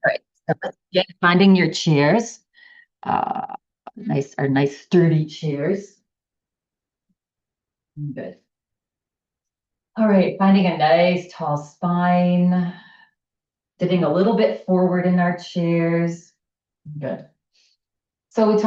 right. So let's get finding your chairs. Uh, nice sturdy chairs. Good. All right, finding a nice tall spine, sitting a little bit forward in our chairs. Good. So I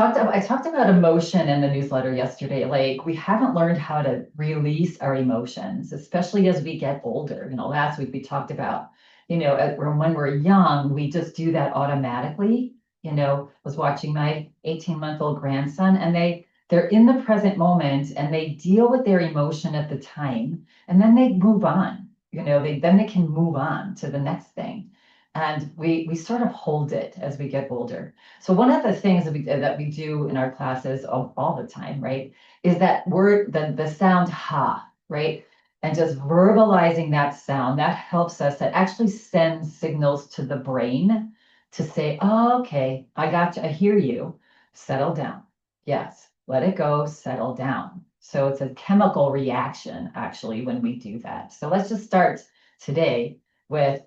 talked about emotion in the newsletter yesterday. Like we haven't learned how to release our emotions, especially as we get older. Last week we talked about, when we're young, we just do that automatically. Was watching my 18-month-old grandson and they're in the present moment and they deal with their emotion at the time and then they move on. They can move on to the next thing. And we sort of hold it as we get older. So one of the things that we do in our classes all the time, right, is that word, the sound ha, right? And just verbalizing that sound, that helps us, that actually sends signals to the brain to say, oh, okay, I got you, I hear you, settle down. Yes, let it go, settle down. So it's a chemical reaction, actually, when we do that. So let's just start today with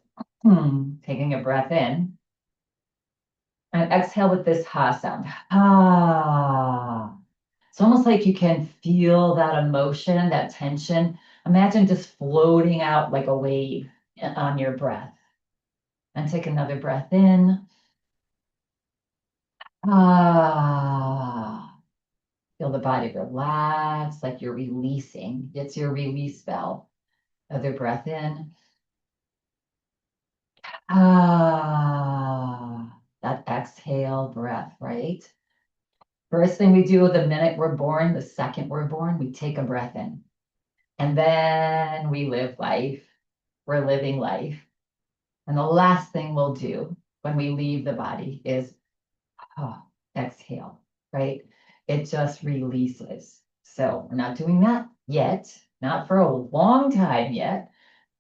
taking a breath in. And exhale with this ha sound. Ah. It's almost like you can feel that emotion, that tension. Imagine just floating out like a wave on your breath. And take another breath in. Ah. Feel the body relax, like you're releasing. It's your release valve. Another breath in. Ah. That exhale breath, right? First thing we do the minute we're born, the second we're born, we take a breath in. And then we live life. We're living life. And the last thing we'll do when we leave the body is exhale, right? It just releases. So we're not doing that yet, not for a long time yet,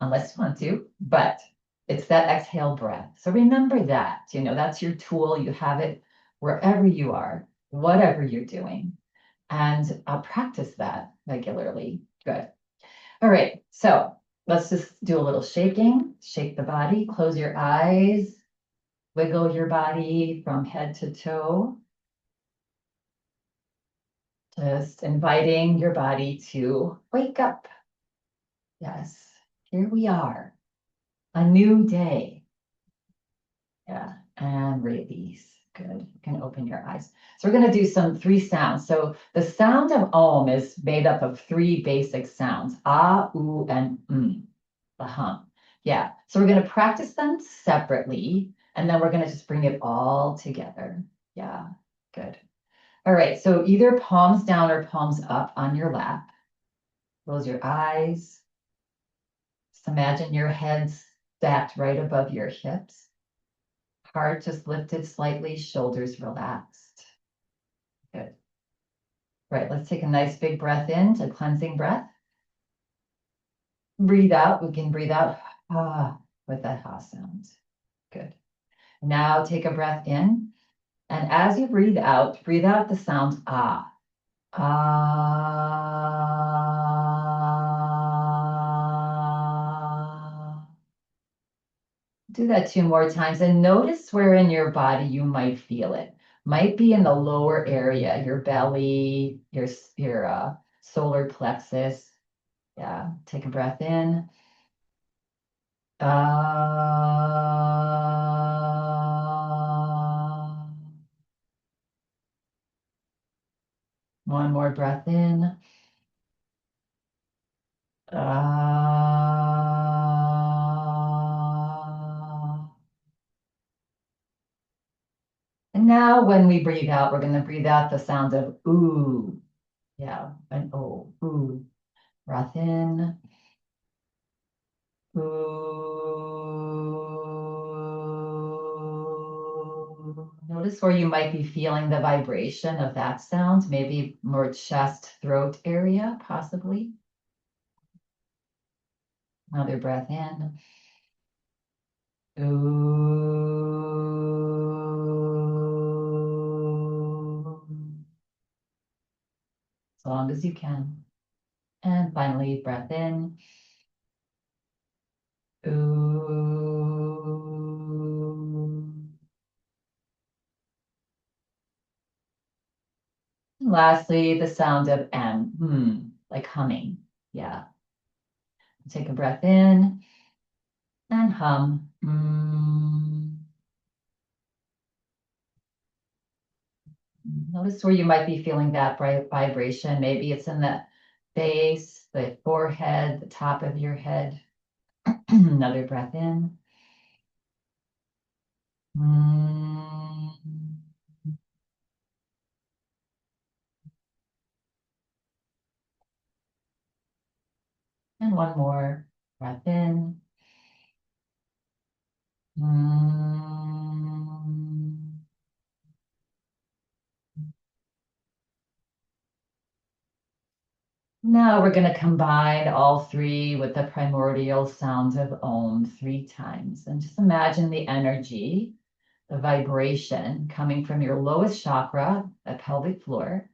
unless you want to, but it's that exhale breath. So remember that, that's your tool. You have it wherever you are, whatever you're doing. And I'll practice that regularly. Good. All right. So let's just do a little shaking. Shake the body, close your eyes, wiggle your body from head to toe. Just inviting your body to wake up. Yes, here we are, a new day. Yeah, and release. Good. You can open your eyes. So we're going to do some three sounds. So the sound of Om is made up of three basic sounds: ah, oo, and the hum. Yeah. So we're going to practice them separately, and then we're going to just bring it all together. Yeah. Good. All right. So either palms down or palms up on your lap. Close your eyes. Just imagine your head stacked right above your hips. Heart just lifted slightly, shoulders relaxed. Good. Right, let's take a nice big breath in, a cleansing breath. Breathe out. We can breathe out with that ha sound. Good. Now take a breath in. And as you breathe out the sound ah. Ah. Do that two more times and notice where in your body you might feel it. Might be in the lower area, your belly, your solar plexus. Yeah, take a breath in. Uh, One more breath in. Uh, and now when we breathe out, we're going to breathe out the sound of ooh. Yeah, an oh, ooh. Breath in. Ooh. Notice where you might be feeling the vibration of that sound, maybe more chest, throat area, possibly. Another breath in. Ooh. As long as you can. And finally, breath in. Ooh. lastly, the sound of M, like humming. Yeah. Take a breath in and hum. Notice where you might be feeling that bright vibration. Maybe it's in the base, the forehead, the top of your head. Another breath in. And one more breath in. Now we're going to combine all three with the primordial sounds of Om 3 times. And just imagine the energy, the vibration coming from your lowest chakra, the pelvic floor,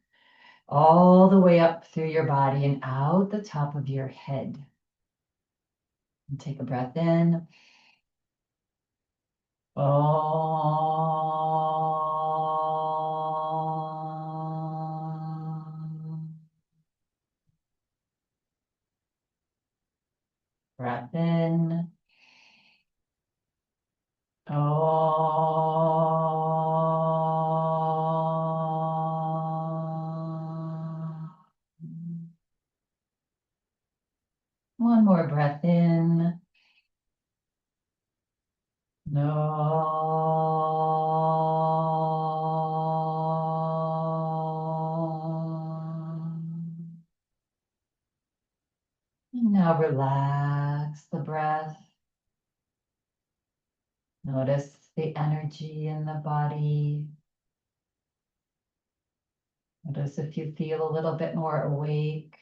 all the way up through your body and out the top of your head. And take a breath in. Om. Breath in. Om. One more breath in. No. And now relax the breath. Notice the energy in the body. Notice if you feel a little bit more awake,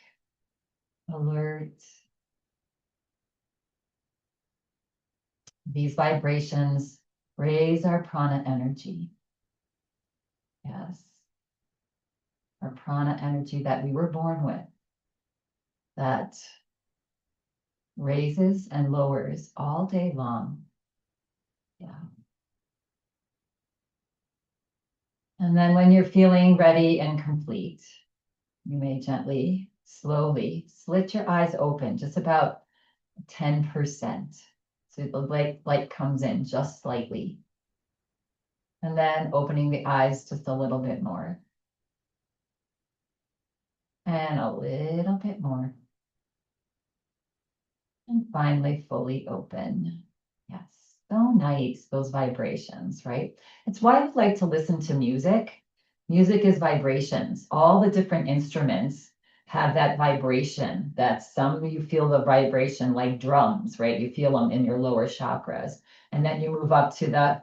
alert. These vibrations raise our prana energy. Yes. Our prana energy that we were born with, that raises and lowers all day long. Yeah. And then when you're feeling ready and complete, you may gently, slowly slit your eyes open, just about 10%. So the light comes in just slightly. And then opening the eyes just a little bit more. And a little bit more. And finally, fully open. Yes, so nice, those vibrations, right? It's why I like to listen to music. Music is vibrations. All the different instruments have that vibration that some of you feel the vibration like drums, right? You feel them in your lower chakras. And then you move up to the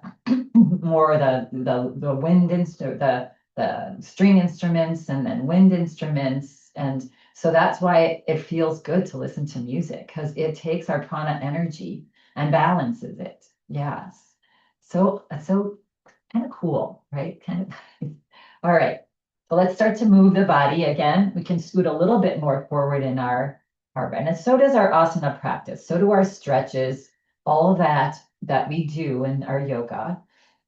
more the wind instrument, the string instruments and then wind instruments. And so that's why it feels good to listen to music because it takes our prana energy and balances it. Yes. So kind of cool, right? Kind of. All right. So let's start to move the body again. We can scoot a little bit more forward in our and so does our asana practice. So do our stretches. All of that we do in our yoga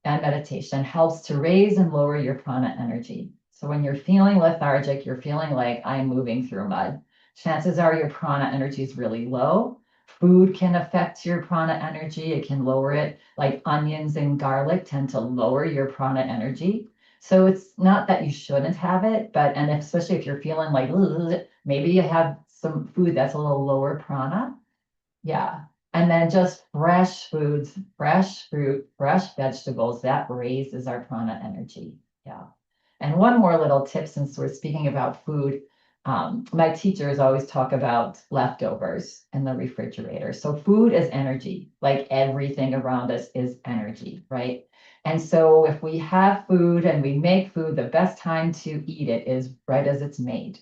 and meditation helps to raise and lower your prana energy. So when you're feeling lethargic, you're feeling like I'm moving through mud, chances are your prana energy is really low. Food can affect your prana energy. It can lower it, like onions and garlic tend to lower your prana energy. So it's not that you shouldn't have it, but and especially if you're feeling like maybe you have some food that's a little lower prana. Yeah. And then just fresh foods, fresh fruit, fresh vegetables, that raises our prana energy. Yeah. And one more little tip since we're speaking about food. My teachers always talk about leftovers in the refrigerator. So food is energy, like everything around us is energy, right? And so if we have food and we make food, the best time to eat it is right as it's made.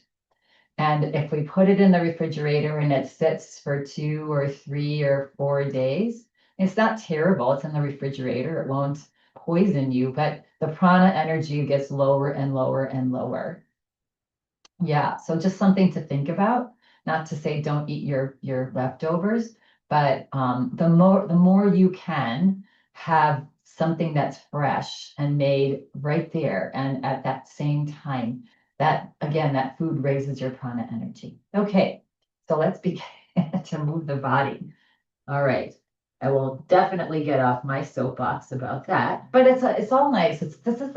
And if we put it in the refrigerator and it sits for 2 or 3 or 4 days, it's not terrible. It's in the refrigerator. It won't poison you, but the prana energy gets lower and lower and lower. Yeah, so just something to think about. Not to say don't eat your leftovers, but the more you can have something that's fresh and made right there and at that same time That, again, that food raises your prana energy. Okay, so let's begin to move the body. All right. I will definitely get off my soapbox about that, but it's all nice. This is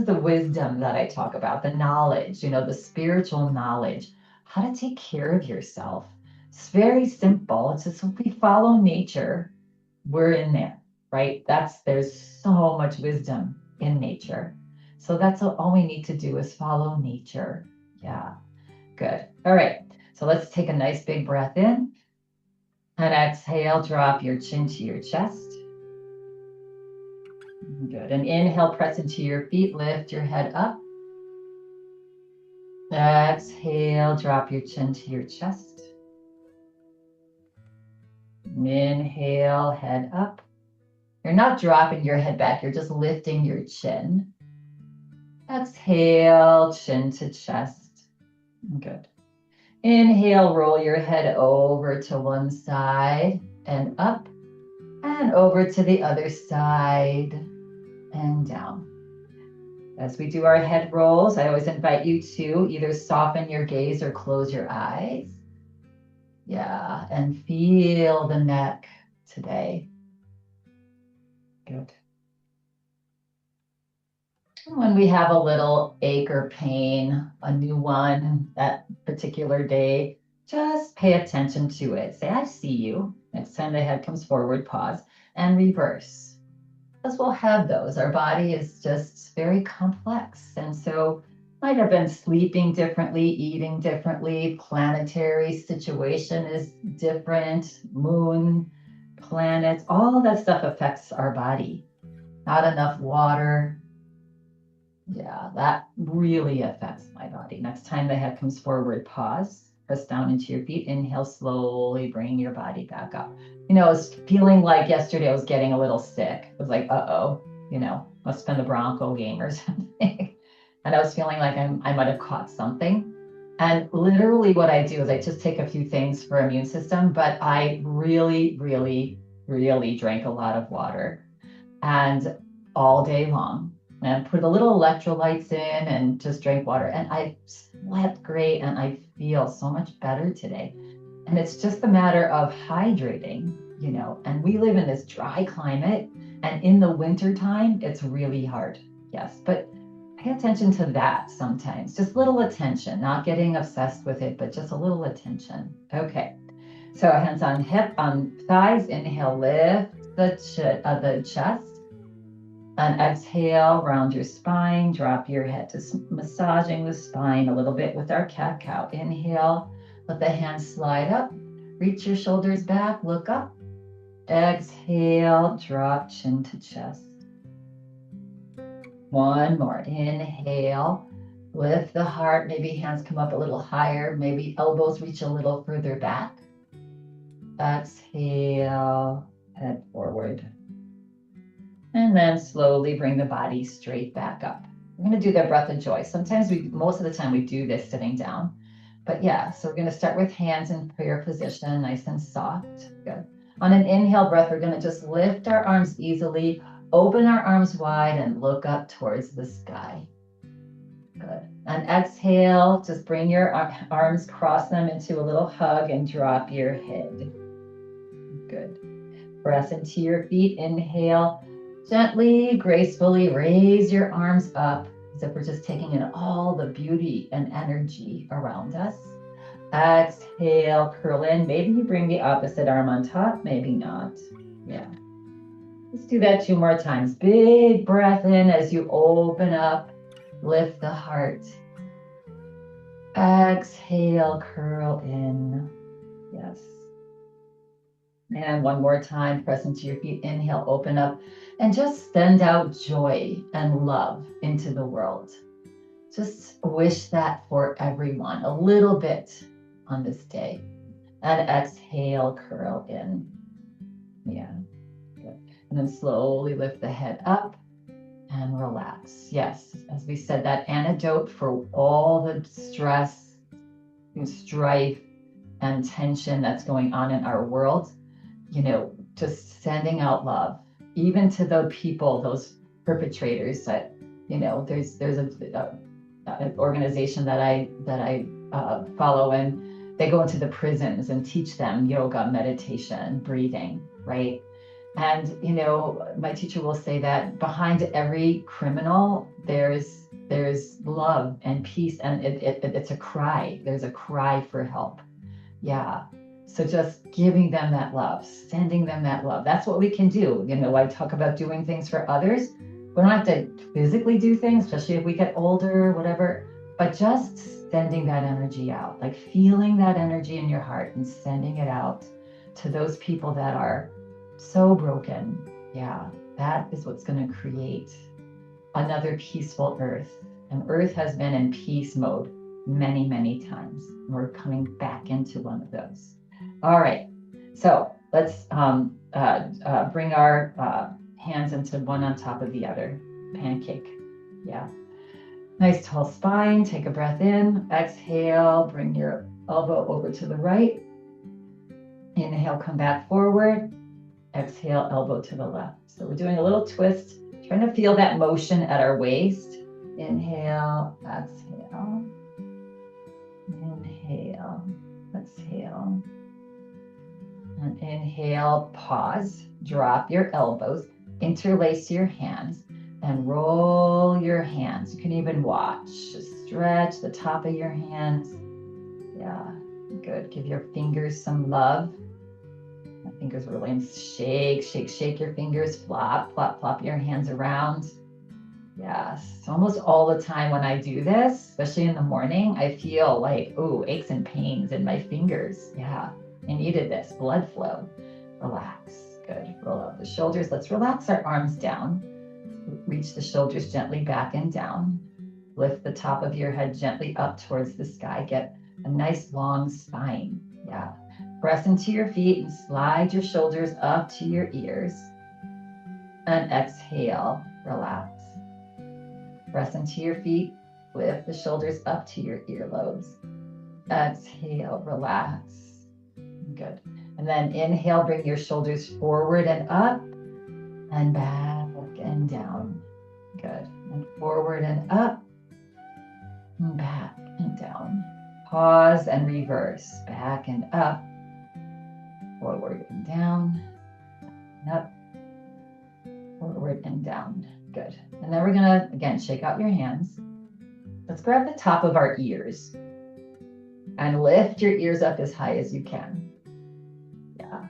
the wisdom that I talk about, the knowledge, the spiritual knowledge, how to take care of yourself. It's very simple. It's just if we follow nature, we're in there, right? There's so much wisdom in nature. So that's all we need to do is follow nature. Yeah, good. All right. So let's take a nice big breath in. And exhale, drop your chin to your chest. Good. And inhale, press into your feet, lift your head up. Exhale, drop your chin to your chest. Inhale, head up. You're not dropping your head back, you're just lifting your chin. Exhale, chin to chest. Good. Inhale, roll your head over to one side and up, and over to the other side and down. As we do our head rolls, I always invite you to either soften your gaze or close your eyes. Yeah, and feel the neck today. Good. When we have a little ache or pain, a new one that particular day, just pay attention to it. Say, I see you. Next time the head comes forward, pause and reverse. Because we'll have those. Our body is just very complex. And so might have been sleeping differently, eating differently, planetary situation is different, moon, planets, all that stuff affects our body. Not enough water. Yeah, that really affects my body. Next time the head comes forward, pause, press down into your feet, inhale slowly, bring your body back up. I was feeling like yesterday I was getting a little sick. I was like, uh-oh, must have been the Bronco game or something. And I was feeling like I might have caught something. And literally what I do is I just take a few things for immune system, but I really, really, really drank a lot of water and all day long and put a little electrolytes in and just drank water. And I slept great and I feel so much better today. And it's just a matter of hydrating, and we live in this dry climate. And in the winter time, it's really hard. Yes, but pay attention to that sometimes. Just little attention, not getting obsessed with it, but just a little attention. Okay. So hands on hip, on thighs. Inhale, lift the chest. And exhale, round your spine, drop your head, just massaging the spine a little bit with our cat-cow. Inhale, let the hands slide up, reach your shoulders back, look up. Exhale, drop chin to chest. One more, inhale, lift the heart, maybe hands come up a little higher, maybe elbows reach a little further back. Exhale, head forward. And then slowly bring the body straight back up. We're going to do the breath of joy. Sometimes most of the time we do this sitting down. But yeah, so we're going to start with hands in prayer position, nice and soft. Good. On an inhale breath, we're going to just lift our arms easily, open our arms wide and look up towards the sky. Good. And exhale, just bring your arms, cross them into a little hug and drop your head. Good. Press into your feet, inhale. Gently, gracefully raise your arms up as if we're just taking in all the beauty and energy around us. Exhale, curl in. Maybe you bring the opposite arm on top, maybe not. Yeah. Let's do that 2 more times. Big breath in as you open up, lift the heart. Exhale, curl in. Yes. And one more time, press into your feet. Inhale, open up, and just send out joy and love into the world. Just wish that for everyone, a little bit on this day. And exhale, curl in. Yeah, good. And then slowly lift the head up and relax. Yes, as we said, that antidote for all the stress and strife and tension that's going on in our world, just sending out love, even to the people, those perpetrators that, there's an organization that I follow, and they go into the prisons and teach them yoga, meditation, breathing, right? And my teacher will say that behind every criminal, there's love and peace, and it's a cry. There's a cry for help. Yeah. So just giving them that love, sending them that love. That's what we can do. I talk about doing things for others. We don't have to physically do things, especially if we get older, whatever, but just sending that energy out, like feeling that energy in your heart and sending it out to those people that are so broken. Yeah, that is what's going to create another peaceful earth. And earth has been in peace mode many, many times. We're coming back into one of those. All right, so let's bring our hands into one on top of the other. Pancake. Yeah. Nice tall spine. Take a breath in. Exhale. Bring your elbow over to the right. Inhale, come back forward. Exhale, elbow to the left. So we're doing a little twist, trying to feel that motion at our waist. Inhale, exhale. Inhale, exhale. And inhale, pause. Drop your elbows. Interlace your hands and roll your hands. You can even watch. Just stretch the top of your hands. Yeah, good. Give your fingers some love. My fingers really, and shake your fingers. Flop, flop, flop your hands around. Yes, almost all the time when I do this, especially in the morning, I feel like, aches and pains in my fingers. Yeah, I needed this blood flow. Relax. Good. Roll up the shoulders. Let's relax our arms down. Reach the shoulders gently back and down. Lift the top of your head gently up towards the sky. Get a nice long spine. Yeah. Press into your feet and slide your shoulders up to your ears. And exhale. Relax. Press into your feet. Lift the shoulders up to your earlobes. Exhale. Relax. Good. And then inhale, bring your shoulders forward and up and back and down. Good. And forward and up and back and down. Pause and reverse. Back and up. Forward and down. And up. Forward and down. Good. And then we're going to, again, shake out your hands. Let's grab the top of our ears and lift your ears up as high as you can. Yeah.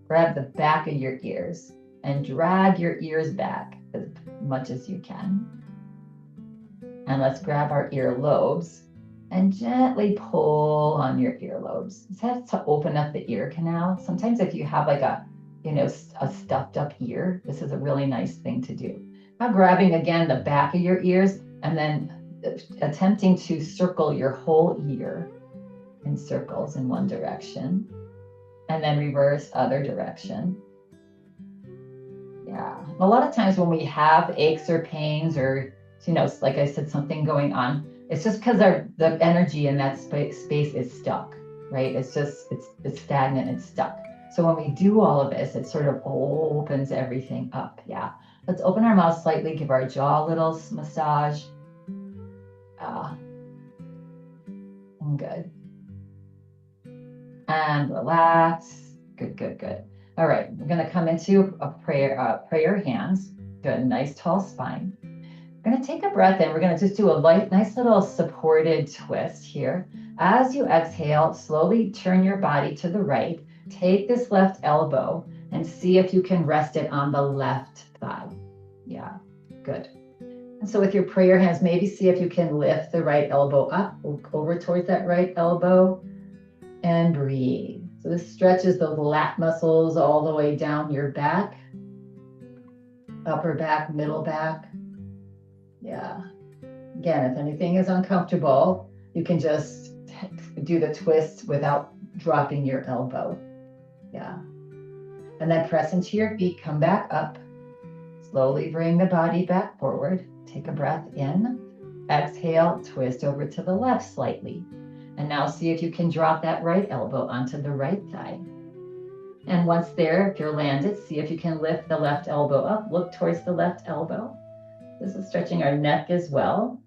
Grab the back of your ears and drag your ears back as much as you can. And let's grab our earlobes and gently pull on your earlobes. This has to open up the ear canal. Sometimes if you have like a stuffed up ear, this is a really nice thing to do. Now grabbing again the back of your ears and then attempting to circle your whole ear in circles in one direction. And then reverse other direction. Yeah. A lot of times when we have aches or pains or, like I said, something going on, it's just because the energy in that space is stuck, right? It's stagnant, it's stuck. So when we do all of this, it sort of opens everything up. Yeah. Let's open our mouth slightly, give our jaw a little massage. And good. And relax. Good, good, good. All right, we're going to come into a prayer hands. Good, nice tall spine. We're going to take a breath in. We're going to just do a nice little supported twist here. As you exhale, slowly turn your body to the right. Take this left elbow and see if you can rest it on the left thigh. Yeah, good. And so with your prayer hands, maybe see if you can lift the right elbow up, over towards that right elbow, and breathe. So this stretches those lat muscles all the way down your back, upper back, middle back. Yeah. Again, if anything is uncomfortable, you can just do the twist without dropping your elbow. Yeah. And then press into your feet, come back up. Slowly bring the body back forward. Take a breath in. Exhale, twist over to the left slightly. And now see if you can drop that right elbow onto the right thigh. And once there, if you're landed, see if you can lift the left elbow up. Look towards the left elbow. This is stretching our neck as well.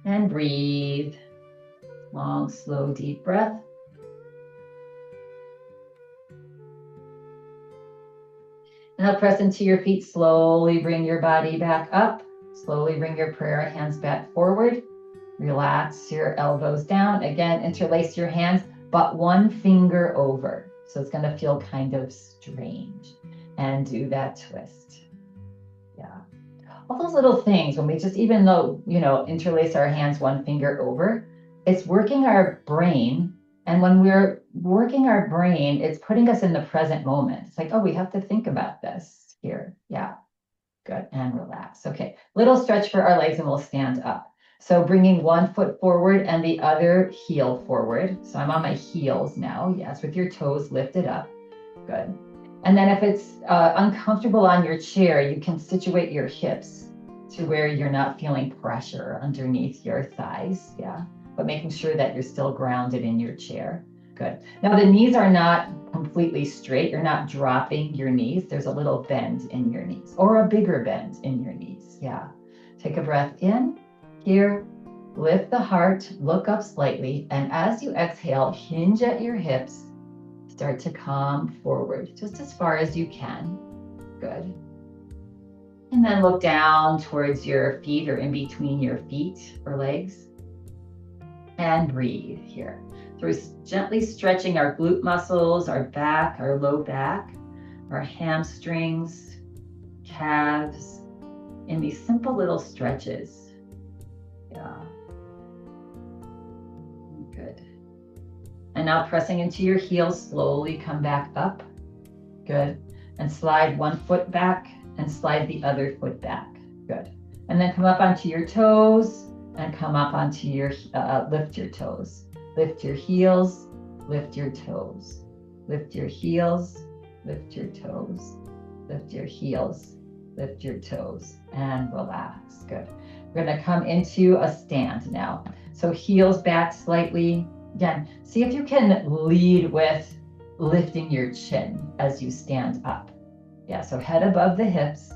And breathe. Long, slow, deep breath. Now press into your feet. Slowly bring your body back up. Slowly bring your prayer hands back forward. Relax your elbows down. Again, interlace your hands, but one finger over. So it's going to feel kind of strange. And do that twist. Yeah. All those little things, when we just, even though, interlace our hands one finger over, it's working our brain. And when we're working our brain, it's putting us in the present moment. It's like, oh, we have to think about this here. Yeah. Good. And relax. Okay. Little stretch for our legs and we'll stand up. So bringing one foot forward and the other heel forward. So I'm on my heels now. Yes. With your toes lifted up. Good. And then if it's uncomfortable on your chair, you can situate your hips to where you're not feeling pressure underneath your thighs. Yeah. But making sure that you're still grounded in your chair. Good. Now the knees are not completely straight. You're not dropping your knees. There's a little bend in your knees or a bigger bend in your knees. Yeah. Take a breath in here. Lift the heart, look up slightly. And as you exhale, hinge at your hips. Start to come forward just as far as you can. Good. And then look down towards your feet or in between your feet or legs. And breathe here. So we're gently stretching our glute muscles, our back, our low back, our hamstrings, calves, in these simple little stretches. Yeah. Good. And now pressing into your heels, slowly come back up. Good. And slide one foot back and slide the other foot back. Good. And then come up onto your toes and come up onto your, lift your toes. Lift your heels, lift your toes. Lift your heels, lift your toes. Lift your heels, lift your toes, and relax. Good. We're going to come into a stand now. So heels back slightly. Again, see if you can lead with lifting your chin as you stand up. Yeah, so head above the hips.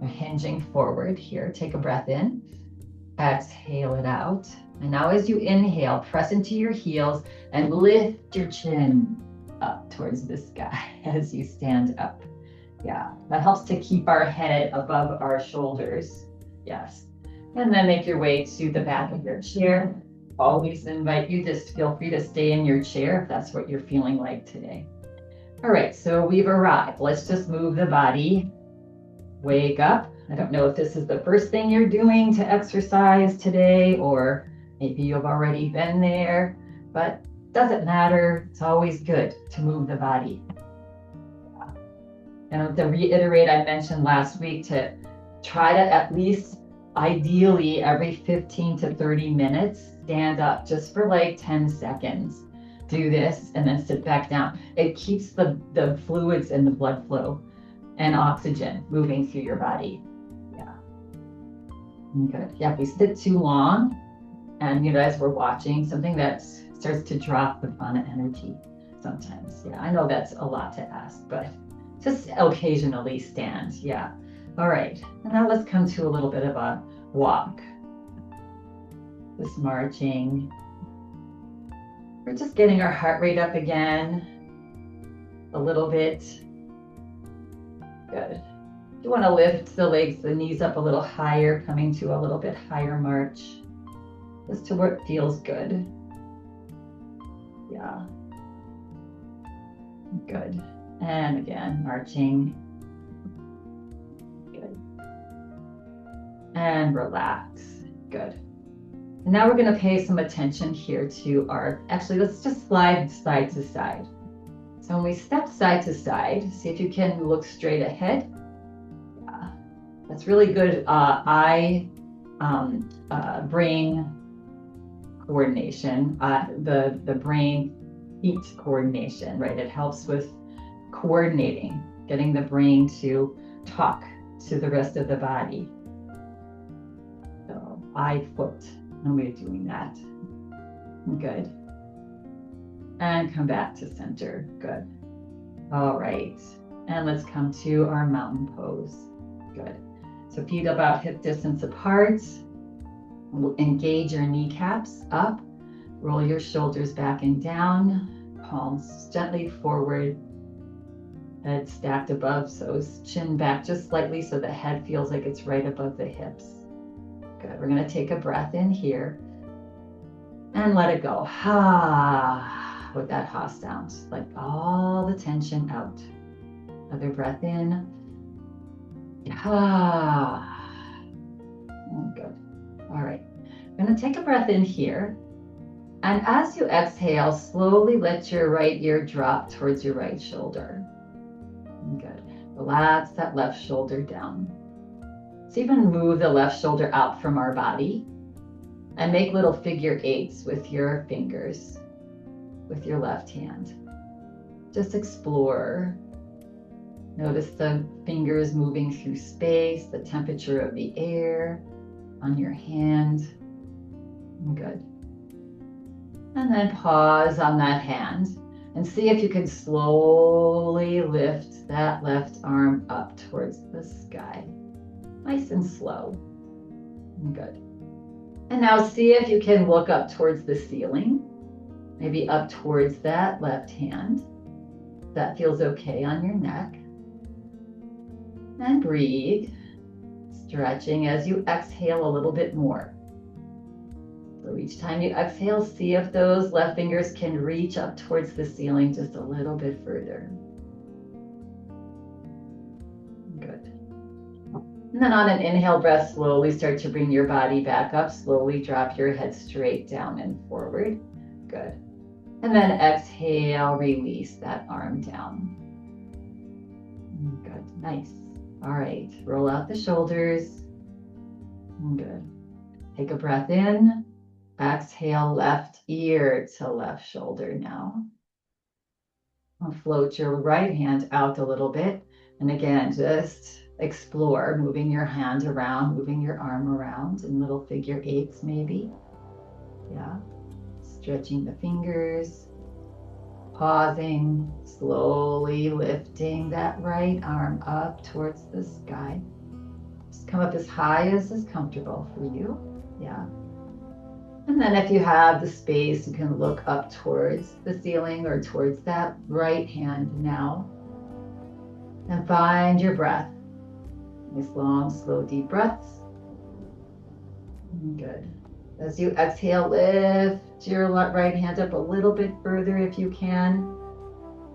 We're hinging forward here. Take a breath in. Exhale it out. And now as you inhale, press into your heels and lift your chin up towards the sky as you stand up. Yeah, that helps to keep our head above our shoulders. Yes. And then make your way to the back of your chair. Always invite you, just feel free to stay in your chair if that's what you're feeling like today. All right, so we've arrived. Let's just move the body. Wake up. I don't know if this is the first thing you're doing to exercise today, or maybe you've already been there, but doesn't matter. It's always good to move the body. And to reiterate, I mentioned last week to try to at least ideally every 15 to 30 minutes, stand up just for like 10 seconds. Do this and then sit back down. It keeps the fluids and the blood flow and oxygen moving through your body. Yeah. Good. Yeah, if we sit too long and, as we're watching, something that starts to drop the prana energy sometimes. Yeah, I know that's a lot to ask, but just occasionally stand. Yeah. All right. And now let's come to a little bit of a walk. Just marching. We're just getting our heart rate up again a little bit. Good. You want to lift the legs, the knees up a little higher, coming to a little bit higher march, just to where it feels good. Yeah. Good. And again, marching. Good. And relax. Good. And now we're going to pay some attention here to actually, let's just slide side to side. So when we step side to side, see if you can look straight ahead. Yeah. That's really good brain coordination, the brain-feet coordination, right? It helps with coordinating, getting the brain to talk to the rest of the body. So eye, foot, and we're doing that. Good. And come back to center. Good. All right. And let's come to our mountain pose. Good. So feet about hip distance apart. Engage your kneecaps up. Roll your shoulders back and down. Palms gently forward. Head stacked above, so chin back just slightly so the head feels like it's right above the hips. Good. We're going to take a breath in here and let it go. Ha, with that ha sound. Let all the tension out. Another breath in. Ha. Good. All right. I'm going to take a breath in here. And as you exhale, slowly let your right ear drop towards your right shoulder. Good. Relax that left shoulder down. So even move the left shoulder out from our body and make little figure eights with your fingers, with your left hand. Just explore. Notice the fingers moving through space, the temperature of the air on your hand. Good. And then pause on that hand and see if you can slowly lift that left arm up towards the sky. Nice and slow. Good. And now see if you can look up towards the ceiling, maybe up towards that left hand. That feels okay on your neck. And breathe, stretching as you exhale a little bit more. So each time you exhale, see if those left fingers can reach up towards the ceiling just a little bit further. Good. And then on an inhale breath, slowly start to bring your body back up. Slowly drop your head straight down and forward. Good. And then exhale, release that arm down. Good. Nice. All right. Roll out the shoulders. Good. Take a breath in. Exhale, left ear to left shoulder now. I'll float your right hand out a little bit. And again, just explore, moving your hand around, moving your arm around in little figure eights maybe. Yeah. Stretching the fingers. Pausing, slowly lifting that right arm up towards the sky. Just come up as high as is comfortable for you. Yeah. And then if you have the space, you can look up towards the ceiling or towards that right hand now. And find your breath. Nice long, slow, deep breaths. Good. As you exhale, lift your right hand up a little bit further if you can.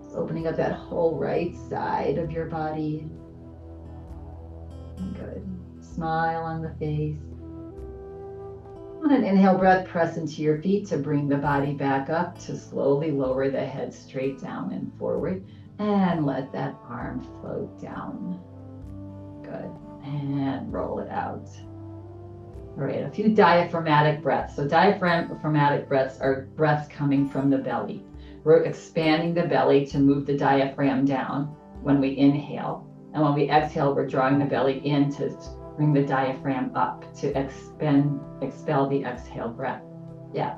Just opening up that whole right side of your body. Good. Smile on the face. On an inhale breath, press into your feet to bring the body back up, to slowly lower the head straight down and forward. And let that arm float down. Good. And roll it out. All right, a few diaphragmatic breaths. So diaphragmatic breaths are breaths coming from the belly. We're expanding the belly to move the diaphragm down when we inhale. And when we exhale, we're drawing the belly in to bring the diaphragm up to expel the exhale breath. Yeah.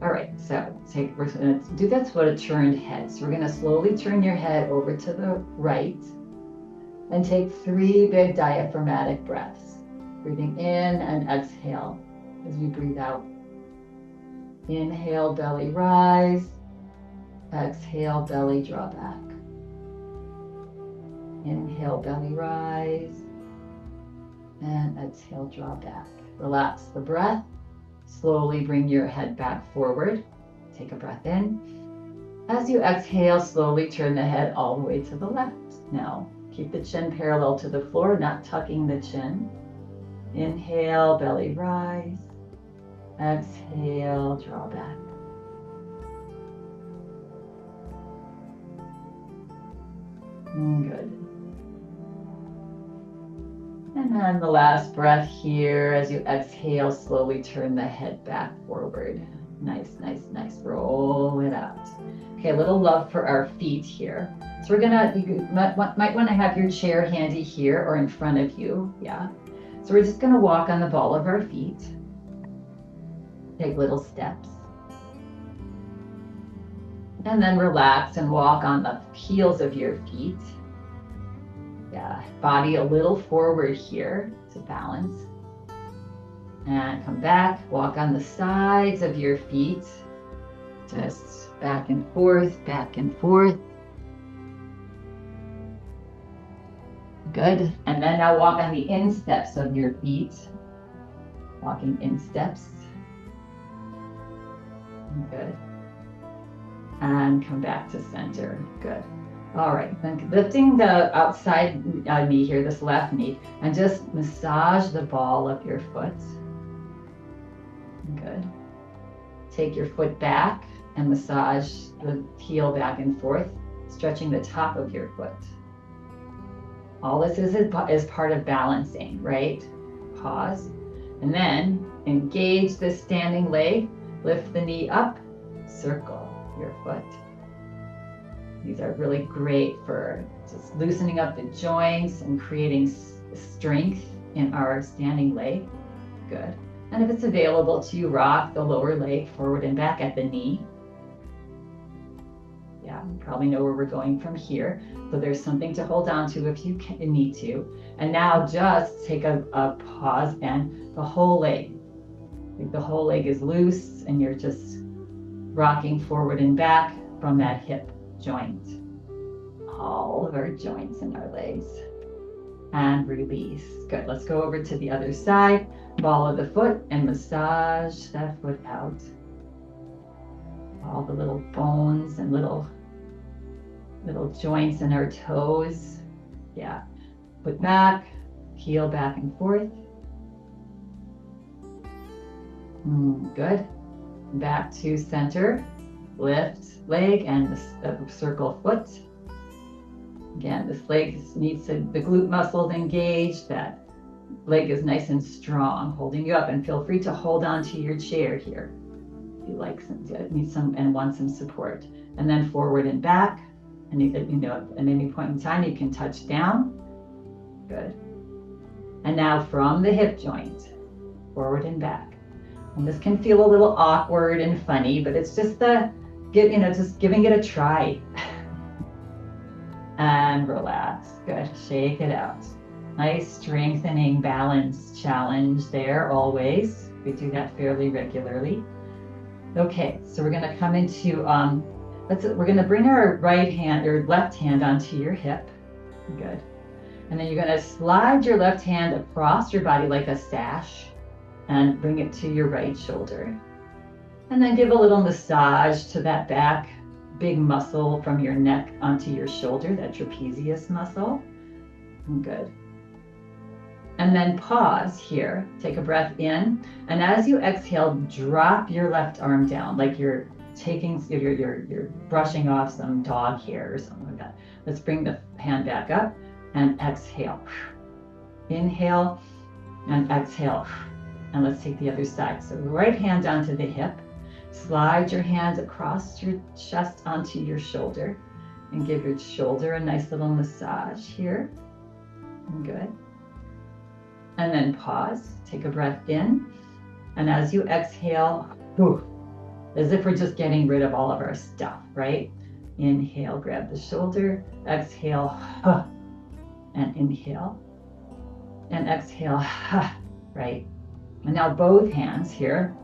All right, so we're going to do that's what a turned head. So we're going to slowly turn your head over to the right and take 3 big diaphragmatic breaths. Breathing in and exhale as we breathe out. Inhale, belly rise. Exhale, belly draw back. Inhale, belly rise. And exhale, draw back. Relax the breath. Slowly bring your head back forward. Take a breath in. As you exhale, slowly turn the head all the way to the left. Now, keep the chin parallel to the floor, not tucking the chin. Inhale, belly rise. Exhale, draw back. Good. And then the last breath here, as you exhale, slowly turn the head back forward. Nice, nice, nice. Roll it out. Okay, a little love for our feet here. So you might want to have your chair handy here or in front of you. Yeah. So we're just going to walk on the ball of our feet. Take little steps. And then relax and walk on the heels of your feet. Yeah, body a little forward here to balance. And come back, walk on the sides of your feet. Just back and forth, back and forth. Good. And then now walk on the insteps of your feet. Walking insteps. Good. And come back to center. Good. All right, then lifting the outside knee here, this left knee, and just massage the ball of your foot. Good. Take your foot back and massage the heel back and forth, stretching the top of your foot. All this is part of balancing, right? Pause. And then engage the standing leg, lift the knee up, circle your foot. These are really great for just loosening up the joints and creating strength in our standing leg. Good. And if it's available to you, rock the lower leg forward and back at the knee. Yeah, you probably know where we're going from here. So there's something to hold on to if you need to. And now just take a pause and the whole leg. The whole leg is loose and you're just rocking forward and back from that hip joint. All of our joints in our legs. And release. Good. Let's go over to the other side. Ball of the foot and massage that foot out. All the little bones and little joints in our toes. Yeah. Foot back, heel back and forth. Good. Back to center. Lift leg and the circle foot. Again, this leg needs the glute muscles engaged. That leg is nice and strong, holding you up. And feel free to hold on to your chair here if you like need some and want some support. And then forward and back. And at any point in time, you can touch down. Good. And now from the hip joint, forward and back. And this can feel a little awkward and funny, but it's just just giving it a try. And relax. Good. Shake it out. Nice strengthening balance challenge there always. We do that fairly regularly. Okay, so we're going to come into we're going to bring our left hand onto your hip. Good. And then you're going to slide your left hand across your body like a sash and bring it to your right shoulder. And then give a little massage to that back big muscle from your neck onto your shoulder, that trapezius muscle. Good. And then pause here, take a breath in. And as you exhale, drop your left arm down, like you're you're brushing off some dog hair or something like that. Let's bring the hand back up and exhale. Inhale and exhale. And let's take the other side. So right hand onto the hip. Slide your hands across your chest onto your shoulder and give your shoulder a nice little massage here. Good. And then pause, take a breath in. And as you exhale, as if we're just getting rid of all of our stuff, right? Inhale, grab the shoulder, exhale, and inhale. And exhale, right? And now both hands here,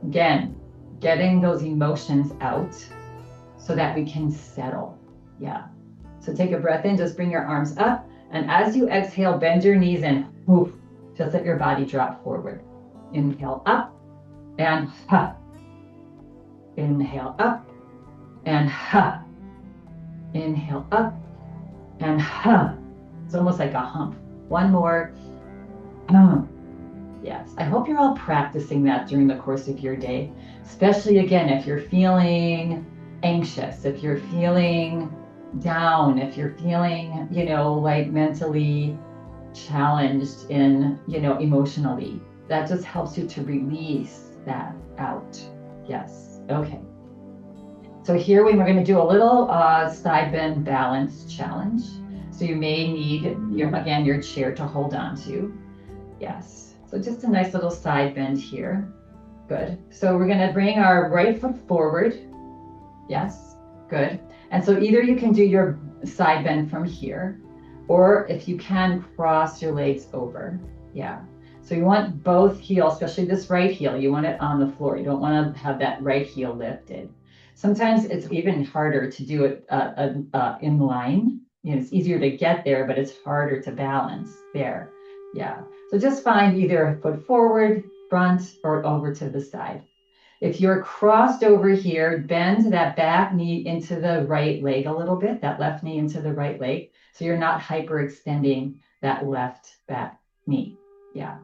again, getting those emotions out so that we can settle. Yeah. So take a breath in, just bring your arms up. And as you exhale, bend your knees and just let your body drop forward. Inhale up and ha. Inhale up and ha. Inhale up and ha. It's almost like a hump. One more. Yes, I hope you're all practicing that during the course of your day, especially again, if you're feeling anxious, if you're feeling down, if you're feeling, like mentally challenged in, emotionally, that just helps you to release that out. Yes. Okay. So here we're going to do a little side bend balance challenge. So you may need your chair to hold on to. Yes. So just a nice little side bend here. Good. So we're going to bring our right foot forward. Yes. Good. And so either you can do your side bend from here, or if you can, cross your legs over. Yeah. So you want both heels, especially this right heel, you want it on the floor. You don't want to have that right heel lifted. Sometimes it's even harder to do it in line. You know, it's easier to get there, but it's harder to balance there. Yeah. So just find either a foot forward, front, or over to the side. If you're crossed over here, bend that back knee into the right leg a little bit, that left knee into the right leg. So you're not hyperextending that left back knee. Yeah.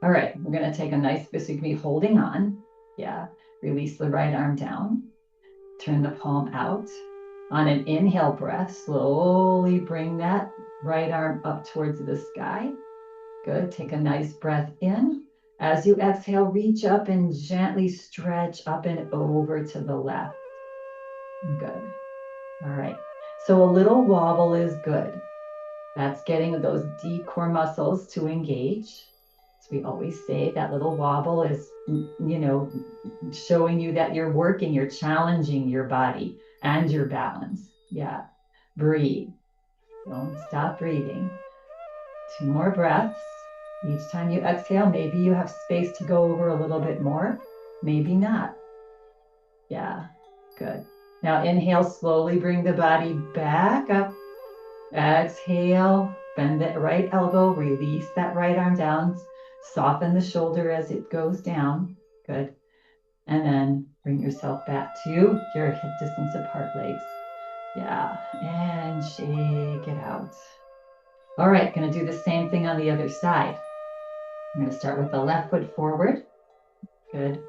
All right. We're going to take a nice, so you can be holding on. Yeah. Release the right arm down. Turn the palm out. On an inhale breath, slowly bring that right arm up towards the sky. Good. Take a nice breath in. As you exhale, reach up and gently stretch up and over to the left. Good. All right. So a little wobble is good. That's getting those deep core muscles to engage. As we always say, that little wobble is, you know, showing you that you're working, you're challenging your body and your balance. Yeah. Breathe. Don't stop breathing. 2 more breaths. Each time you exhale, maybe you have space to go over a little bit more, maybe not. Yeah, good. Now inhale, slowly bring the body back up. Exhale, bend that right elbow, release that right arm down, soften the shoulder as it goes down. Good. And then bring yourself back to your hip distance apart legs. Yeah, and shake it out. All right, gonna do the same thing on the other side. I'm going to start with the left foot forward. Good.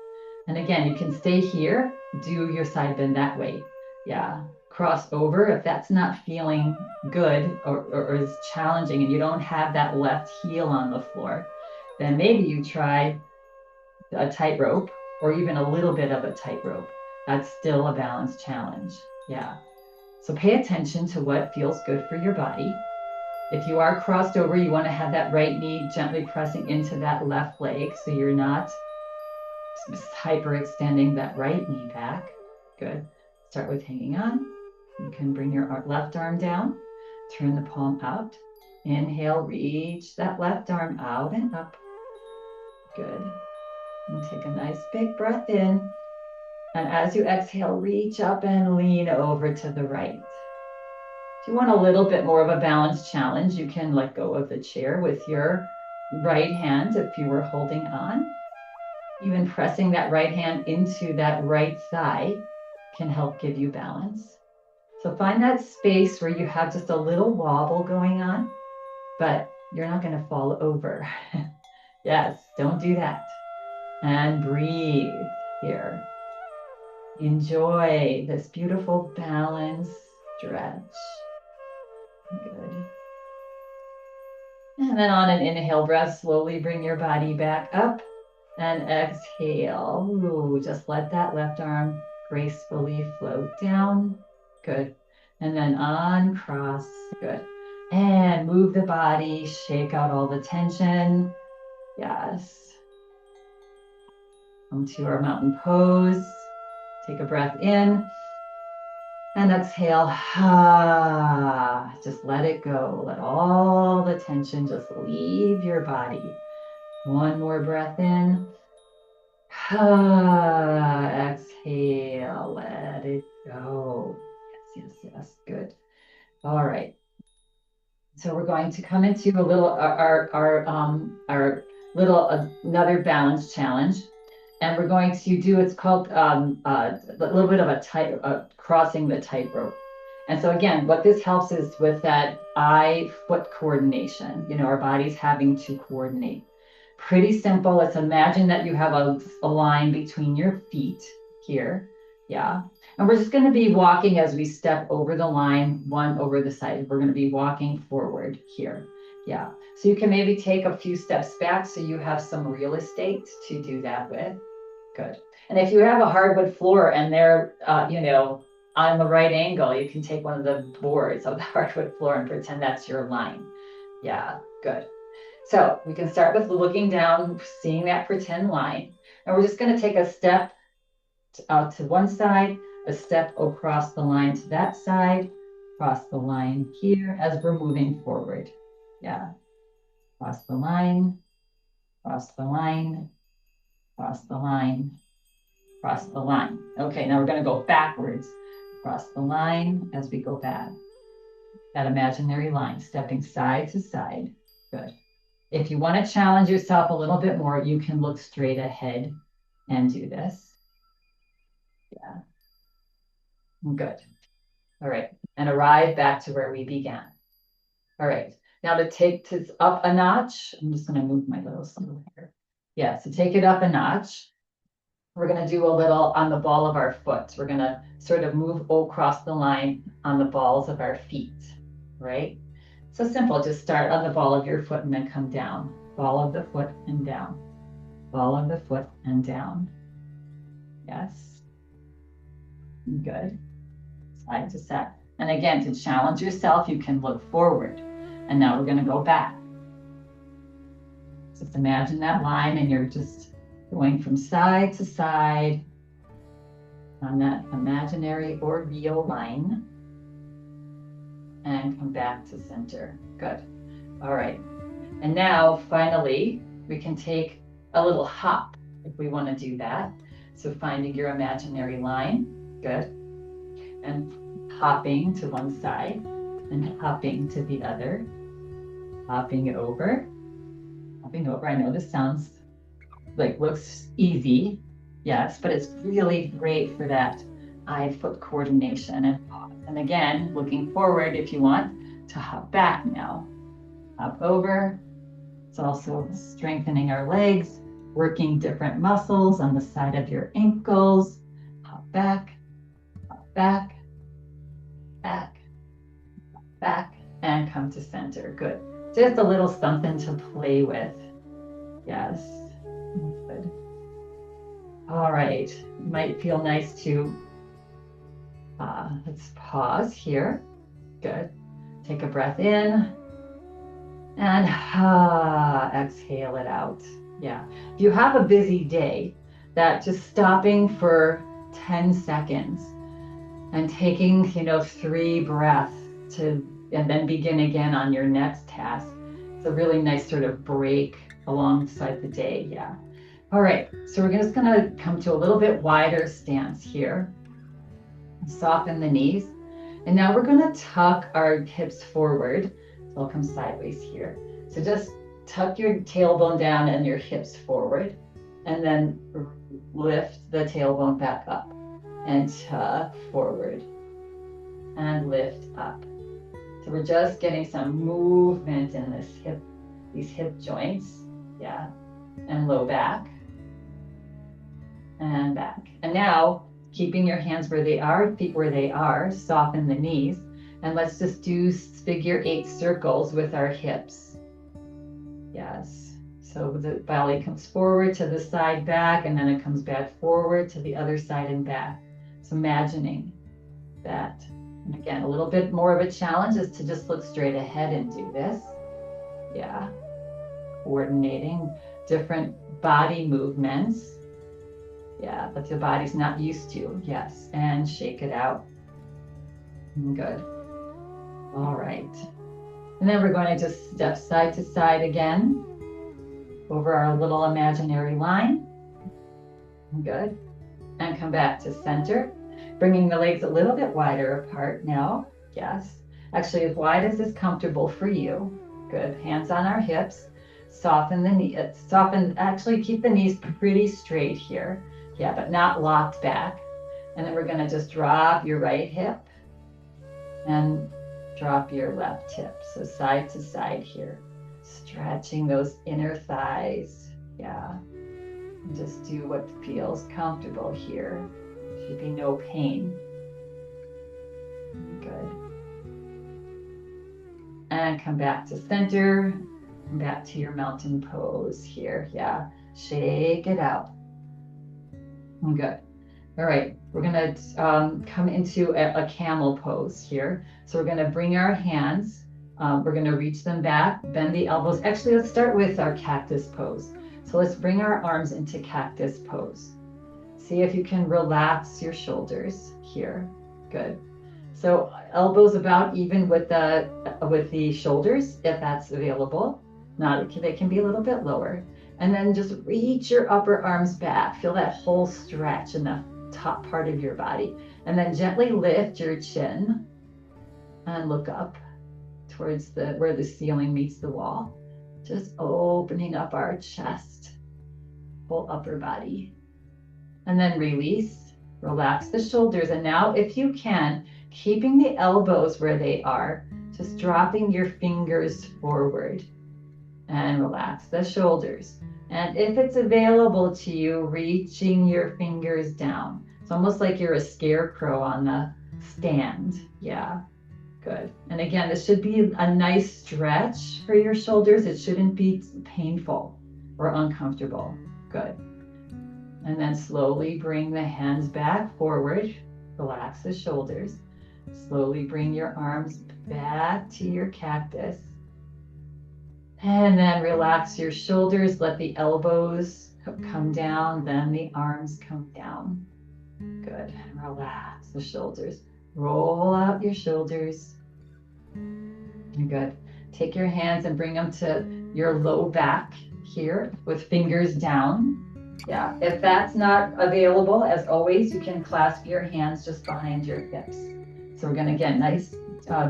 And again, you can stay here, do your side bend that way. Yeah. Cross over. If that's not feeling good or is challenging and you don't have that left heel on the floor, then maybe you try a tightrope or even a little bit of a tightrope. That's still a balance challenge. Yeah. So pay attention to what feels good for your body. If you are crossed over, you want to have that right knee gently pressing into that left leg so you're not hyperextending that right knee back. Good. Start with hanging on. You can bring your left arm down, turn the palm out. Inhale, reach that left arm out and up. Good. And take a nice big breath in. And as you exhale, reach up and lean over to the right. If you want a little bit more of a balance challenge, you can let go of the chair with your right hand if you were holding on. Even pressing that right hand into that right thigh can help give you balance. So find that space where you have just a little wobble going on, but you're not going to fall over. Yes, don't do that. And breathe here. Enjoy this beautiful balance stretch. Good. And then on an inhale breath, slowly bring your body back up and exhale. Ooh, just let that left arm gracefully float down. Good. And then uncross. Good. And move the body, shake out all the tension. Yes. Come to our mountain pose. Take a breath in. And exhale, just let it go. Let all the tension just leave your body. One more breath in. Exhale, let it go. Yes, yes, yes, good. All right. So we're going to come into a little, our little, another balance challenge. And we're going to do, it's called a little bit of a crossing the tightrope. And so again, what this helps is with that eye-foot coordination, you know, our body's having to coordinate. Pretty simple. Let's imagine that you have a line between your feet here. Yeah. And we're just going to be walking as we step over the line, one over the side. We're going to be walking forward here. Yeah. So you can maybe take a few steps back so you have some real estate to do that with. Good. And if you have a hardwood floor and they're, you know, on the right angle, you can take one of the boards of the hardwood floor and pretend that's your line. Yeah, good. So we can start with looking down, seeing that pretend line. And we're just going to take a step out to one side, a step across the line to that side, cross the line here as we're moving forward. Yeah, cross the line. cross the line, cross the line, cross the line. Okay, now we're going to go backwards. Cross the line as we go back. That imaginary line, stepping side to side. Good. If you want to challenge yourself a little bit more, you can look straight ahead and do this. Yeah. Good. All right. And arrive back to where we began. All right. Now to take this up a notch, I'm just going to move my little stool here. Yeah, so take it up a notch. We're going to do a little on the ball of our foot. We're going to sort of move across the line on the balls of our feet, right? So simple, just start on the ball of your foot and then come down. Ball of the foot and down. Ball of the foot and down. Yes. Good. Side to side. And again, to challenge yourself, you can look forward. And now we're going to go back. Just imagine that line and you're just going from side to side on that imaginary or real line. And come back to center. Good. All right. And now finally, we can take a little hop if we want to do that. So finding your imaginary line. Good. And hopping to one side and hopping to the other. Hopping over. Hopping over. I know this sounds like looks easy. Yes, but it's really great for that eye-foot coordination. And again, looking forward if you want to hop back now. Hop over. It's also strengthening our legs, working different muscles on the side of your ankles. Hop back, back, back, back, and come to center. Good. Just a little something to play with. Yes. Good. All right. It might feel nice to, let's pause here. Good. Take a breath in and exhale it out. Yeah. If you have a busy day, that just stopping for 10 seconds and taking, 3 breaths and then begin again on your next task. It's a really nice sort of break alongside the day. Yeah. All right. So we're just going to come to a little bit wider stance here. Soften the knees. And now we're going to tuck our hips forward. So I'll come sideways here. So just tuck your tailbone down and your hips forward. And then lift the tailbone back up. And tuck forward. And lift up. So we're just getting some movement in these hip joints. Yeah. And low back. And back. And now, keeping your hands where they are, feet where they are, soften the knees. And let's just do figure 8 circles with our hips. Yes. So the belly comes forward to the side back, and then it comes back forward to the other side and back. So imagining that. And again, a little bit more of a challenge is to just look straight ahead and do this. Yeah. Coordinating different body movements. Yeah, that the body's not used to. Yes, and shake it out. Good. All right. And then we're going to just step side to side again over our little imaginary line. Good. And come back to center, bringing the legs a little bit wider apart now. Yes. Actually, as wide as is comfortable for you. Good. Hands on our hips. Soften the knee. Actually keep the knees pretty straight here. Yeah, but not locked back. And then we're going to just drop your right hip and drop your left hip. So side to side here. Stretching those inner thighs. Yeah. And just do what feels comfortable here. Should be no pain. Good. And come back to center. Come back to your mountain pose here. Yeah. Shake it out. Good. All right. We're going to come into a camel pose here. So we're going to bring our hands. We're going to reach them back, bend the elbows. Actually, let's start with our cactus pose. So let's bring our arms into cactus pose. See if you can relax your shoulders here. Good. So elbows about even with the shoulders, if that's available. Not, they can be a little bit lower. And then just reach your upper arms back. Feel that whole stretch in the top part of your body. And then gently lift your chin and look up towards where the ceiling meets the wall. Just opening up our chest, whole upper body. And then release, relax the shoulders. And now if you can, keeping the elbows where they are, just dropping your fingers forward and relax the shoulders. And if it's available to you, reaching your fingers down. It's almost like you're a scarecrow on the stand. Yeah, good. And again, this should be a nice stretch for your shoulders. It shouldn't be painful or uncomfortable. Good. And then slowly bring the hands back forward. Relax the shoulders. Slowly bring your arms back to your cactus. And then relax your shoulders. Let the elbows come down, then the arms come down. Good. And relax the shoulders. Roll out your shoulders. Good. Take your hands and bring them to your low back here with fingers down. Yeah, if that's not available, as always, you can clasp your hands just behind your hips. So we're gonna get nice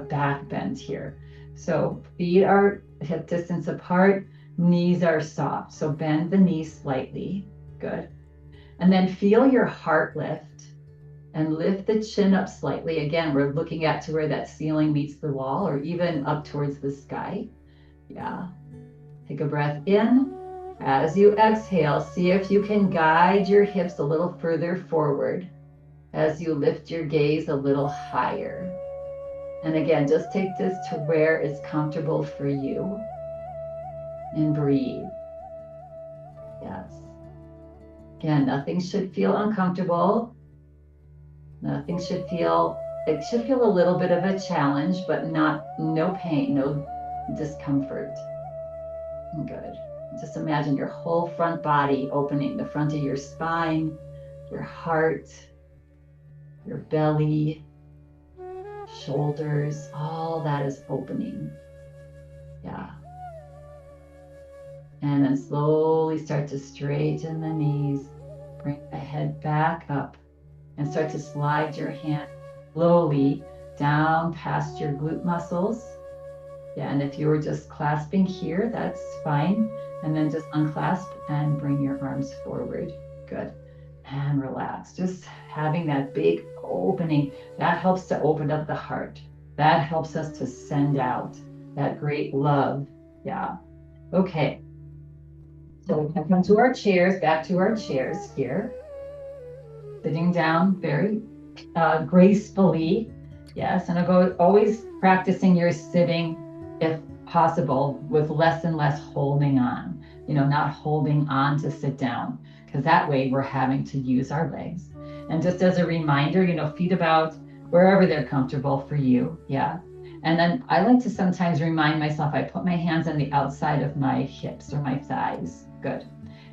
back bend here. So feet are hip distance apart, knees are soft. So bend the knees slightly, good. And then feel your heart lift and lift the chin up slightly. Again, we're looking at to where that ceiling meets the wall or even up towards the sky. Yeah, take a breath in. As you exhale, see if you can guide your hips a little further forward as you lift your gaze a little higher. And again, just take this to where it's comfortable for you. And breathe. Yes. Again, nothing should feel uncomfortable. Nothing should feel, it should feel a little bit of a challenge, but no pain, no discomfort. Good. Just imagine your whole front body opening, the front of your spine, your heart, your belly, shoulders, all that is opening. Yeah. And then slowly start to straighten the knees, bring the head back up and start to slide your hand slowly down past your glute muscles. Yeah, and if you were just clasping here, that's fine. And then just unclasp and bring your arms forward. Good. And relax. Just having that big opening, that helps to open up the heart. That helps us to send out that great love. Yeah. Okay. So we can come to our chairs, back to our chairs here. Sitting down very gracefully. Yes, and I'll go always practicing your sitting if possible with less and less holding on, not holding on to sit down, because that way we're having to use our legs. And just as a reminder, feet about wherever they're comfortable for you. Yeah. And then I like to sometimes remind myself, I put my hands on the outside of my hips or my thighs. Good.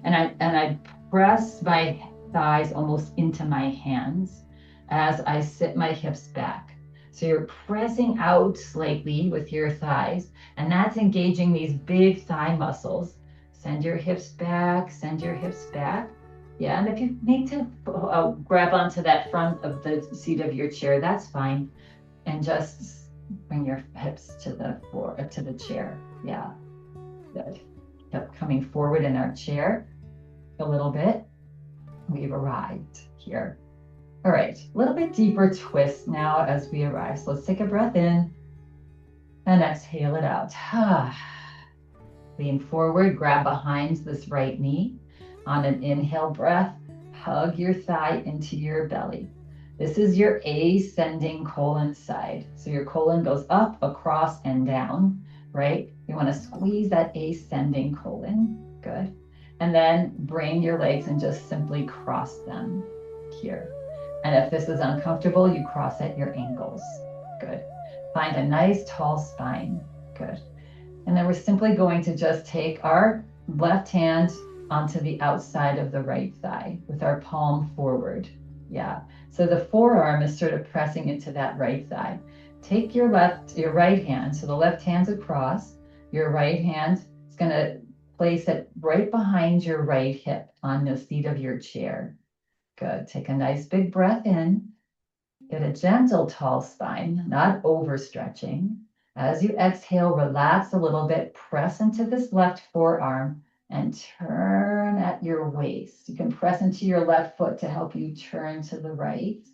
And I press my thighs almost into my hands as I sit my hips back. So you're pressing out slightly with your thighs, and that's engaging these big thigh muscles. Send your hips back, send your hips back. Yeah, and if you need to grab onto that front of the seat of your chair, that's fine. And just bring your hips to the floor, to the chair. Yeah, good. Yep, coming forward in our chair a little bit. We've arrived here. All right, a little bit deeper twist now as we arrive. So let's take a breath in and exhale it out. Lean forward, grab behind this right knee. On an inhale breath, hug your thigh into your belly. This is your ascending colon side. So your colon goes up, across, and down, right? You want to squeeze that ascending colon. Good. And then bring your legs and just simply cross them here. And if this is uncomfortable, you cross at your ankles. Good. Find a nice tall spine. Good. And then we're simply going to just take our left hand onto the outside of the right thigh with our palm forward. Yeah. So the forearm is sort of pressing into that right thigh. Take your right hand. So the left hand's across. Your right hand is going to place it right behind your right hip on the seat of your chair. Good. Take a nice big breath in. Get a gentle tall spine, not overstretching. As you exhale, relax a little bit, press into this left forearm and turn at your waist. You can press into your left foot to help you turn to the right.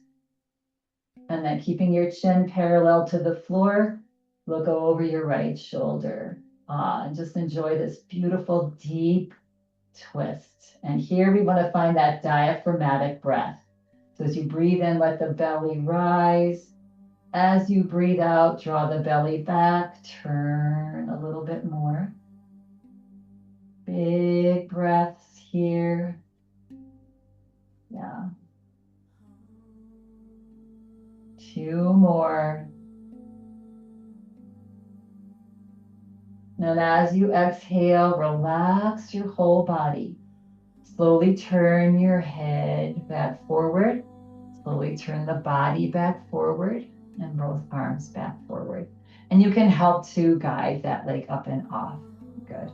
And then keeping your chin parallel to the floor, look over your right shoulder. And just enjoy this beautiful deep twist. And here we want to find that diaphragmatic breath. So as you breathe in, let the belly rise. As you breathe out, draw the belly back, turn a little bit more. Big breaths here. Yeah. 2 more. And as you exhale, relax your whole body. Slowly turn your head back forward. Slowly turn the body back forward and both arms back forward. And you can help to guide that leg up and off. Good.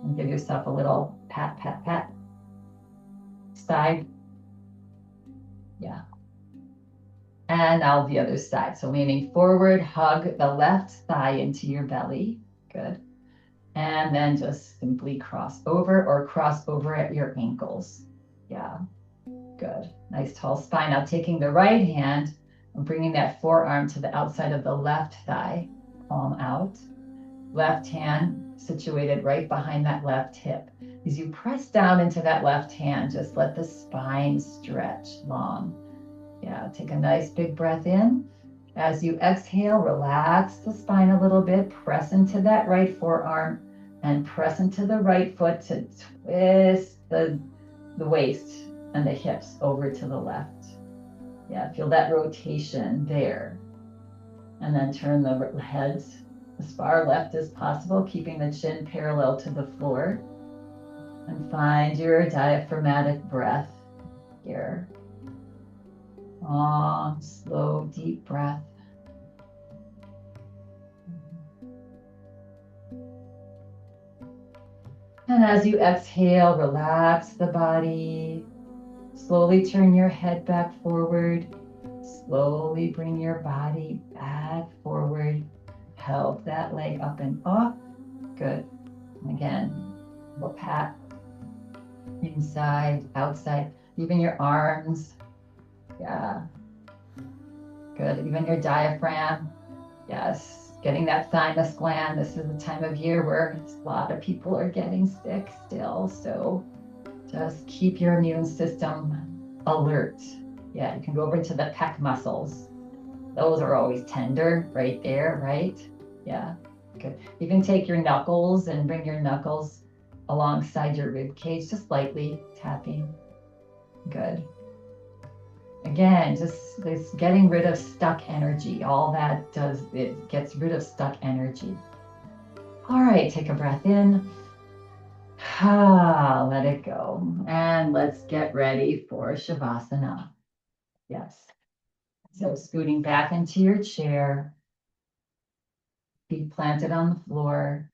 And give yourself a little pat, pat, pat. Side. Yeah. And now the other side. So leaning forward, hug the left thigh into your belly. Good. And then just simply cross over or cross over at your ankles. Yeah. Good. Nice tall spine. Now taking the right hand and bringing that forearm to the outside of the left thigh, palm out. Left hand situated right behind that left hip. As you press down into that left hand, just let the spine stretch long. Yeah, take a nice big breath in. As you exhale, relax the spine a little bit, press into that right forearm and press into the right foot to twist the waist and the hips over to the left. Yeah, feel that rotation there. And then turn the head as far left as possible, keeping the chin parallel to the floor. And find your diaphragmatic breath here. Long, slow, deep breath. And as you exhale, relax the body. Slowly turn your head back forward. Slowly bring your body back forward. Help that leg up and off. Good. And again, we'll pat inside, outside, even your arms. Yeah. Good. Even your diaphragm. Yes. Getting that thymus gland. This is the time of year where a lot of people are getting sick still. So just keep your immune system alert. Yeah, you can go over into the pec muscles. Those are always tender right there, right? Yeah, good. You can take your knuckles and bring your knuckles alongside your rib cage, just lightly tapping. Good. Again, just this getting rid of stuck energy. All that does, it gets rid of stuck energy. All right, take a breath in. Let it go. And let's get ready for Shavasana. Yes. So scooting back into your chair, feet planted on the floor,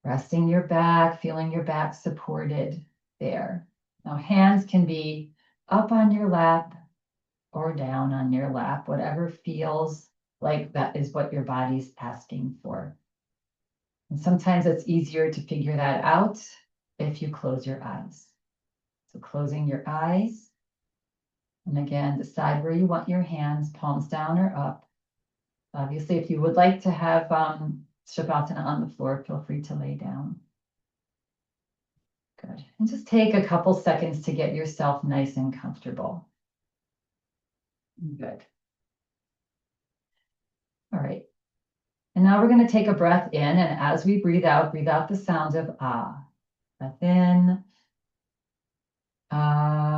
resting your back, feeling your back supported there. Now hands can be up on your lap or down on your lap, whatever feels like that is what your body's asking for. And sometimes it's easier to figure that out if you close your eyes. So closing your eyes. And again, decide where you want your hands, palms down or up. Obviously, if you would like to have Shavasana on the floor, feel free to lay down. Good. And just take a couple seconds to get yourself nice and comfortable. Good. All right. And now we're going to take a breath in, and as we breathe out the sound of ah. Breath in. Ah.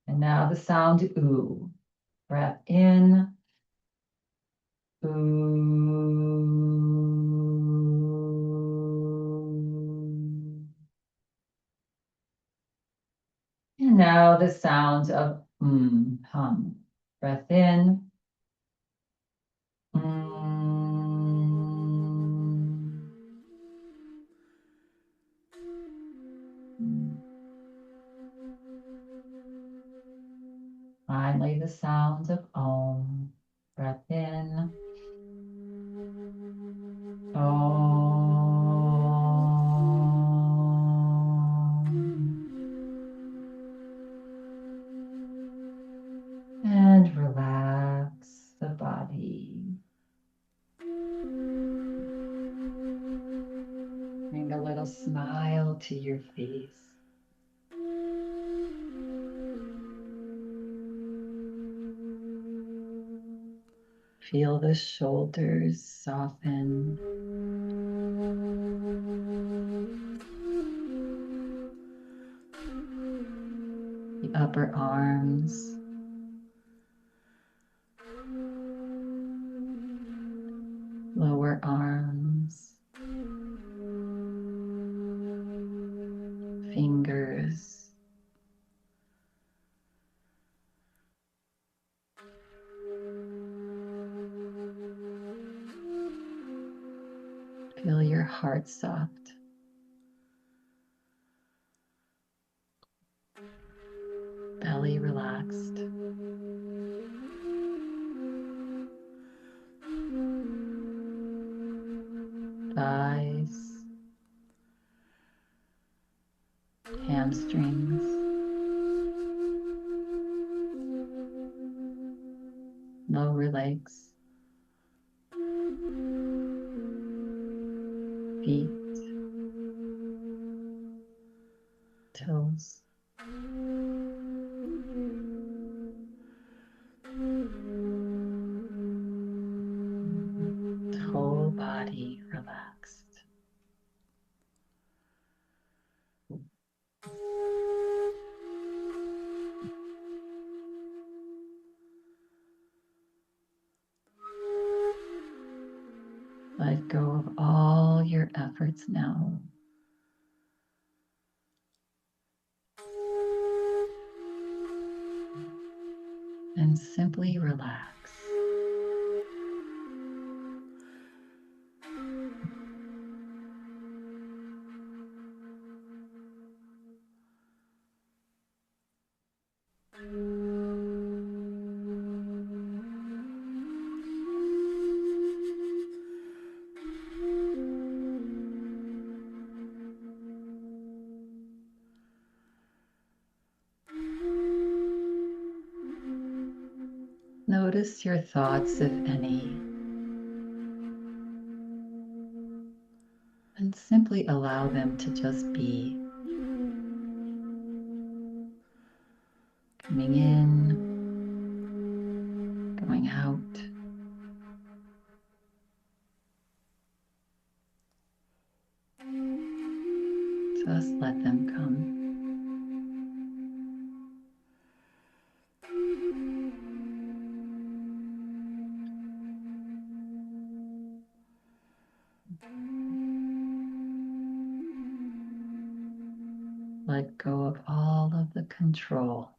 And now the sound ooh. Breath in. Ooh. And now the sound of hum. Breath in. the sounds of Om. Breath in. Om. And relax the body. Bring a little smile to your face. Feel the shoulders soften. The upper arms. Lower arms. Fingers. Feel your heart soft. Belly relaxed. Thighs. Hamstrings. Lower legs. Feet. Toes. Whole body relaxed. Let go of all your efforts now. And simply relax. Notice your thoughts, if any, and simply allow them to just be. Coming in, going out. Just let them come. Let go of all of the control.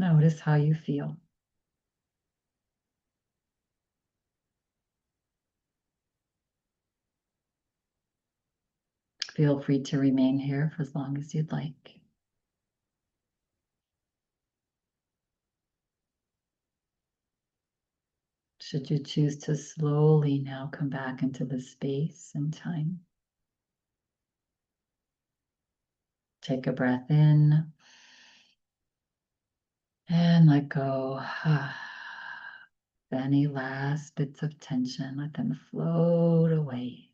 Notice how you feel. Feel free to remain here for as long as you'd like. Should you choose to slowly now come back into the space and time, take a breath in and let go. Any last bits of tension, let them float away.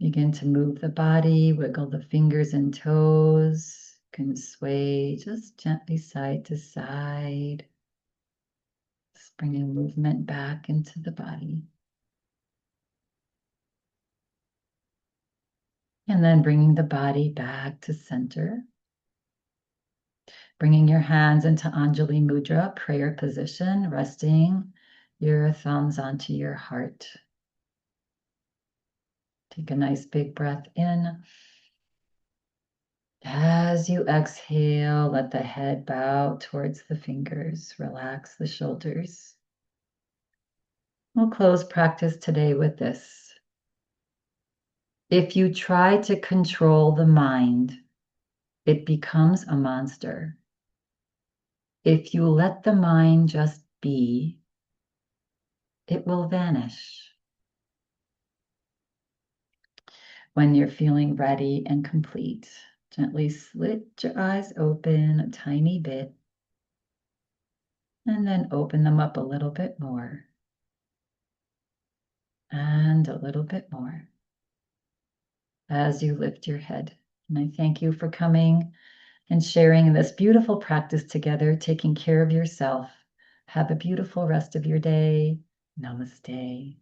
Begin to move the body, wiggle the fingers and toes. You can sway just gently side to side. Just bringing movement back into the body. And then bringing the body back to center. Bringing your hands into Anjali Mudra, prayer position, resting your thumbs onto your heart. Take a nice big breath in. As you exhale, let the head bow towards the fingers. Relax the shoulders. We'll close practice today with this. If you try to control the mind, it becomes a monster. If you let the mind just be, it will vanish. When you're feeling ready and complete, gently slit your eyes open a tiny bit and then open them up a little bit more and a little bit more as you lift your head. And I thank you for coming and sharing this beautiful practice together, taking care of yourself. Have a beautiful rest of your day. Namaste.